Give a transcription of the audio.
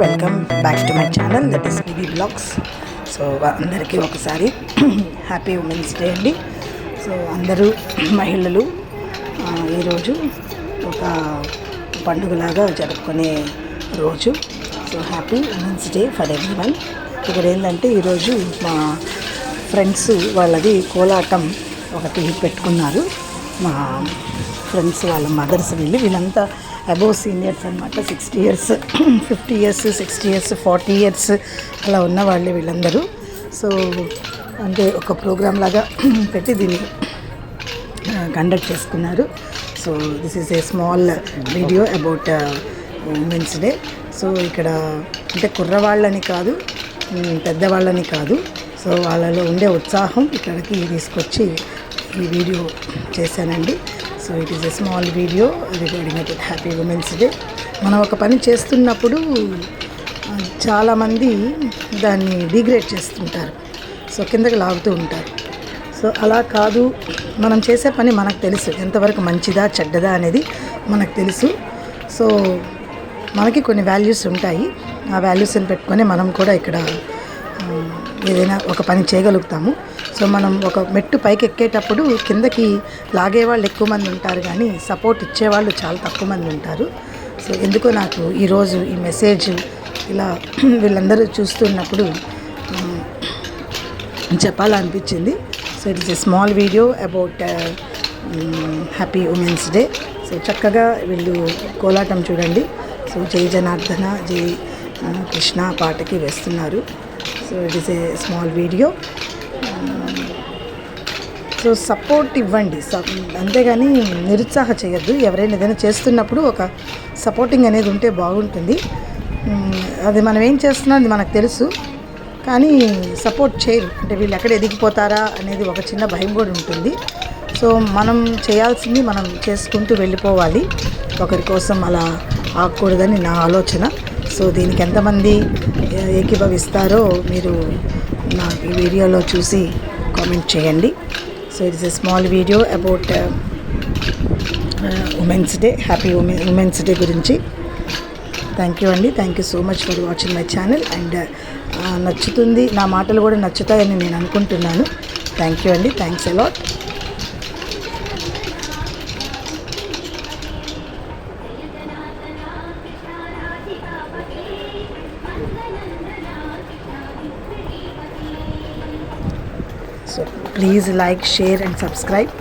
Welcome back to my channel that is TV blogs. So అందరికీ ఒకసారి happy women's day అండి. So అందరూ మహిళలు ఈరోజు ఒక పండుగలాగా జరుపుకునే రోజు. So happy women's day for everyone. ఇక్కడ ఏంటంటే ఈరోజు మా ఫ్రెండ్స్ వాళ్ళది కోలాటం ఒకటి పెట్టుకున్నారు. మా ఫ్రెండ్స్ వాళ్ళ మదర్స్ వీళ్ళంతా అబోవ్ సీనియర్స్ అనమాట. 60 years 50 years 60 years 40 years అలా ఉన్న వాళ్ళే వీళ్ళందరూ. సో అంటే ఒక ప్రోగ్రామ్ లాగా పెట్టి దీన్ని కండక్ట్ చేసుకున్నారు. So this is a small video about women's day. So ఇక్కడ అంటే కుర్రవాళ్ళని కాదు, పెద్దవాళ్ళని కాదు, సో వాళ్ళలో ఉండే ఉత్సాహం ఇక్కడికి తీసుకొచ్చి ఈ వీడియో చేశానండి. So it is a small video regarding about happy women's day. మనం ఒక పని చేస్తున్నప్పుడు చాలామంది దాన్ని డిగ్రేడ్ చేస్తుంటారు, సో కిందకి లాగుతూ ఉంటారు. సో అలా కాదు, మనం చేసే పని మనకు తెలుసు ఎంతవరకు మంచిదా చెడ్డదా అనేది మనకు తెలుసు. సో మనకి కొన్ని వాల్యూస్ ఉంటాయి, ఆ వాల్యూస్ని పెట్టుకొని మనం కూడా ఇక్కడ ఏదైనా ఒక పని చేయగలుగుతాము. సో మనం ఒక మెట్టు పైకి ఎక్కేటప్పుడు కిందకి లాగేవాళ్ళు ఎక్కువ మంది ఉంటారు, కానీ సపోర్ట్ ఇచ్చేవాళ్ళు చాలా తక్కువ మంది ఉంటారు. సో ఎందుకో నాకు ఈరోజు ఈ మెసేజ్ ఇలా వీళ్ళందరూ చూస్తున్నప్పుడు చెప్పాలనిపించింది. So it is a small video about happy women's day. So చక్కగా వీళ్ళు కోలాటం చూడండి. సో జై జనార్దన జై కృష్ణ పాటకి వేస్తున్నారు. So it is a small video. So support ఇవ్వండి, అంతేగాని నిరుత్సాహ చేయొద్దు. ఎవరైనా ఏదైనా చేస్తున్నప్పుడు ఒక సపోర్టింగ్ అనేది ఉంటే బాగుంటుంది. అది మనం ఏం చేస్తున్నాం అది మనకు తెలుసు, కానీ సపోర్ట్ చేయరు అంటే వీళ్ళు ఎక్కడ ఎదిగిపోతారా అనేది ఒక చిన్న భయం కూడా ఉంటుంది. సో మనం చేయాల్సింది మనం చేసుకుంటూ వెళ్ళిపోవాలి, ఒకరి కోసం అలా ఆగకూడదని నా ఆలోచన. సో దీనికి ఎంతమంది ఏకీభవిస్తారో మీరు నా ఈ వీడియోలో చూసి కామెంట్ చేయండి. So it's a small video about women's day, happy women's day గురించి. థ్యాంక్ యూ అండి, thank you so much for watching my channel. And నచ్చుతుంది, నా మాటలు కూడా నచ్చుతాయని నేను అనుకుంటున్నాను. థ్యాంక్ యూ అండి, thanks a lot. So please like, share and subscribe.